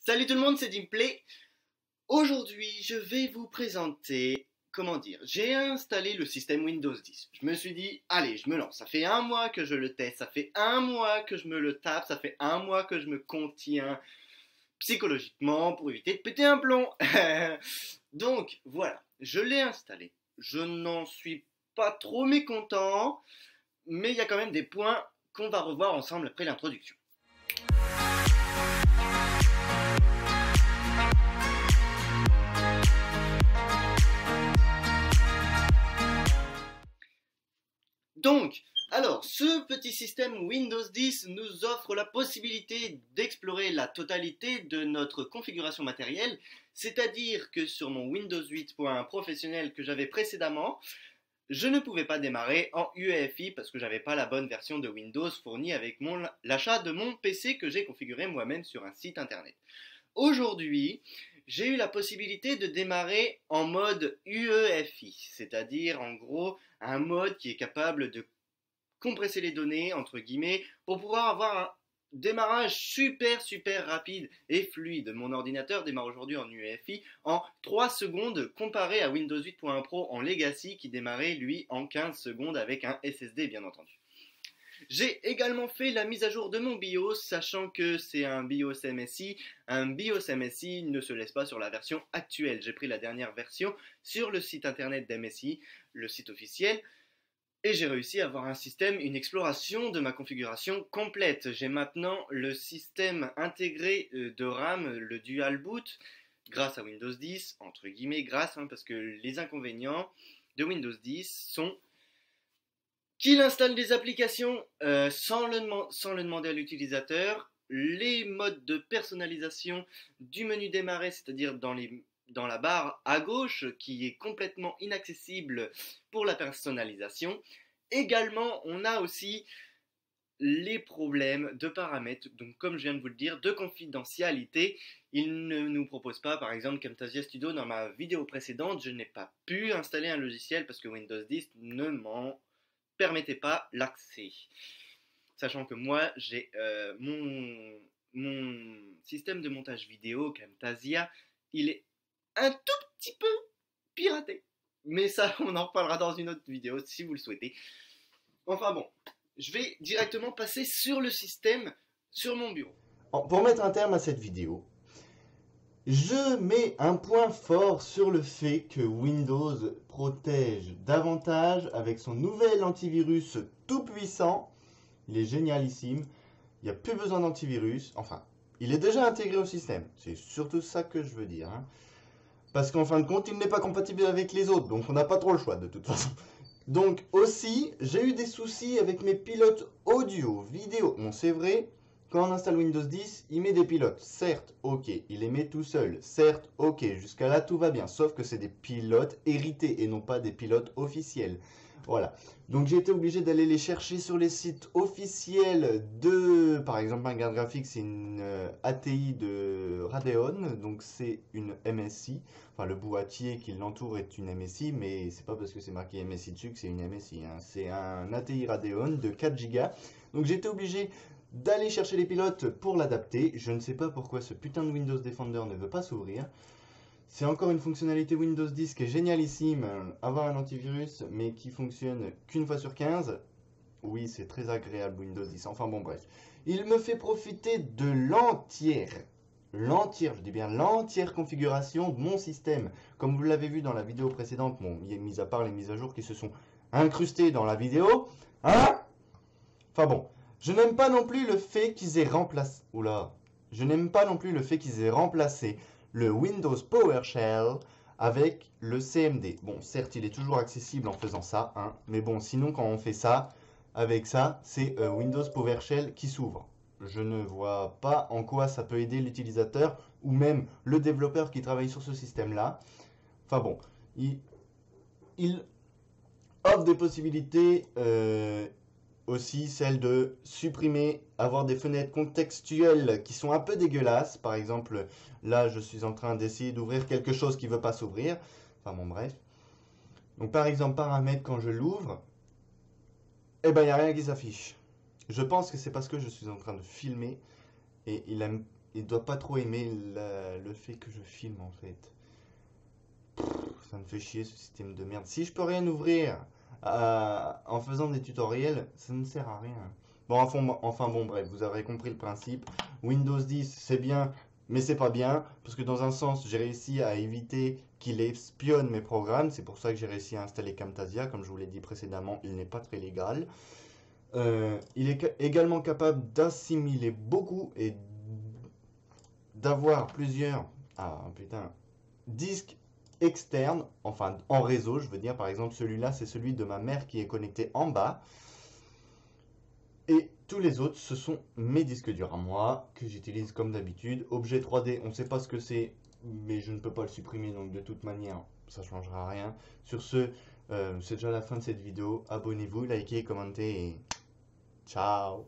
Salut tout le monde, c'est Dimplay. Aujourd'hui, je vais vous présenter, comment dire, j'ai installé le système Windows 10. Je me suis dit, allez, je me lance. Ça fait un mois que je le teste, ça fait un mois que je me le tape, ça fait un mois que je me contiens psychologiquement pour éviter de péter un plomb. Donc, voilà, je l'ai installé. Je n'en suis pas trop mécontent, mais il y a quand même des points qu'on va revoir ensemble après l'introduction. Donc, alors, ce petit système Windows 10 nous offre la possibilité d'explorer la totalité de notre configuration matérielle, c'est-à-dire que sur mon Windows 8.1 professionnel que j'avais précédemment, je ne pouvais pas démarrer en UEFI parce que j'avais pas la bonne version de Windows fournie avec l'achat de mon PC que j'ai configuré moi-même sur un site internet. Aujourd'hui, j'ai eu la possibilité de démarrer en mode UEFI, c'est-à-dire en gros un mode qui est capable de compresser les données, entre guillemets, pour pouvoir avoir un démarrage super rapide et fluide. Mon ordinateur démarre aujourd'hui en UEFI en 3 secondes comparé à Windows 8.1 Pro en Legacy qui démarrait lui en 15 secondes avec un SSD bien entendu. J'ai également fait la mise à jour de mon BIOS, sachant que c'est un BIOS MSI. Un BIOS MSI ne se laisse pas sur la version actuelle. J'ai pris la dernière version sur le site internet d'MSI, le site officiel, et j'ai réussi à avoir un système, une exploration de ma configuration complète. J'ai maintenant le système intégré de RAM, le Dual Boot, grâce à Windows 10, entre guillemets grâce, parce que les inconvénients de Windows 10 sont qu'il installe des applications sans le demander à l'utilisateur, les modes de personnalisation du menu démarrer, c'est-à-dire dans la barre à gauche, qui est complètement inaccessible pour la personnalisation. Également, on a aussi les problèmes de paramètres, donc comme je viens de vous le dire, de confidentialité. Il ne nous propose pas, par exemple, Camtasia Studio. Dans ma vidéo précédente, je n'ai pas pu installer un logiciel parce que Windows 10 ne m'en permettait pas l'accès. Sachant que moi, j'ai mon système de montage vidéo, Camtasia, il est un tout petit peu piraté. Mais ça, on en reparlera dans une autre vidéo si vous le souhaitez. Enfin bon, je vais directement passer sur le système, sur mon bureau. Pour mettre un terme à cette vidéo, je mets un point fort sur le fait que Windows protège davantage avec son nouvel antivirus tout puissant. Il est génialissime. Il n'y a plus besoin d'antivirus. Enfin, il est déjà intégré au système. C'est surtout ça que je veux dire. Parce qu'en fin de compte, il n'est pas compatible avec les autres. Donc on n'a pas trop le choix de toute façon. Donc aussi, j'ai eu des soucis avec mes pilotes audio, vidéo. Bon, c'est vrai. Quand on installe Windows 10, il met des pilotes. Certes, ok. Il les met tout seul. Certes, ok. Jusqu'à là, tout va bien. Sauf que c'est des pilotes hérités et non pas des pilotes officiels. Voilà. Donc j'ai été obligé d'aller les chercher sur les sites officiels de... Par exemple, ma carte graphique, c'est une ATI de Radeon. Donc c'est une MSI. Enfin, le boîtier qui l'entoure est une MSI. Mais c'est pas parce que c'est marqué MSI dessus que c'est une MSI. C'est un ATI Radeon de 4 Go. Donc j'ai été obligé d'aller chercher les pilotes pour l'adapter. Je ne sais pas pourquoi ce putain de Windows Defender ne veut pas s'ouvrir. C'est encore une fonctionnalité Windows 10 qui est génialissime, avoir un antivirus, mais qui fonctionne qu'une fois sur 15. Oui, c'est très agréable Windows 10. Enfin bon, bref. Il me fait profiter de je dis bien l'entière configuration de mon système. Comme vous l'avez vu dans la vidéo précédente, bon, mis à part les mises à jour qui se sont incrustées dans la vidéo. Enfin bon. Je n'aime pas non plus le fait qu'ils aient remplacé... Je n'aime pas non plus le fait qu'ils aient remplacé le Windows PowerShell avec le CMD. Bon, certes, il est toujours accessible en faisant ça, mais bon, sinon, quand on fait ça, avec ça, c'est Windows PowerShell qui s'ouvre. Je ne vois pas en quoi ça peut aider l'utilisateur ou même le développeur qui travaille sur ce système-là. Enfin bon, il offre des possibilités... aussi celle de supprimer, avoir des fenêtres contextuelles qui sont un peu dégueulasses. Par exemple, là, je suis en train d'essayer d'ouvrir quelque chose qui ne veut pas s'ouvrir. Enfin bon, bref. Donc par exemple, paramètres, quand je l'ouvre, eh ben, il n'y a rien qui s'affiche. Je pense que c'est parce que je suis en train de filmer et il doit pas trop aimer le fait que je filme en fait. Ça me fait chier ce système de merde. Si je peux rien ouvrir en faisant des tutoriels, ça ne sert à rien. Bon, enfin bon, bref, vous avez compris le principe. Windows 10, c'est bien, mais c'est pas bien, parce que dans un sens, j'ai réussi à éviter qu'il espionne mes programmes. C'est pour ça que j'ai réussi à installer Camtasia. Comme je vous l'ai dit précédemment, il n'est pas très légal. Il est également capable d'assimiler beaucoup et d'avoir plusieurs disques externes, enfin en réseau, je veux dire. Par exemple, celui-là, c'est celui de ma mère qui est connecté en bas. Et tous les autres, ce sont mes disques durs à moi, que j'utilise comme d'habitude. Objet 3D, on ne sait pas ce que c'est, mais je ne peux pas le supprimer, donc de toute manière, ça ne changera rien. Sur ce, c'est déjà la fin de cette vidéo. Abonnez-vous, likez, commentez et ciao!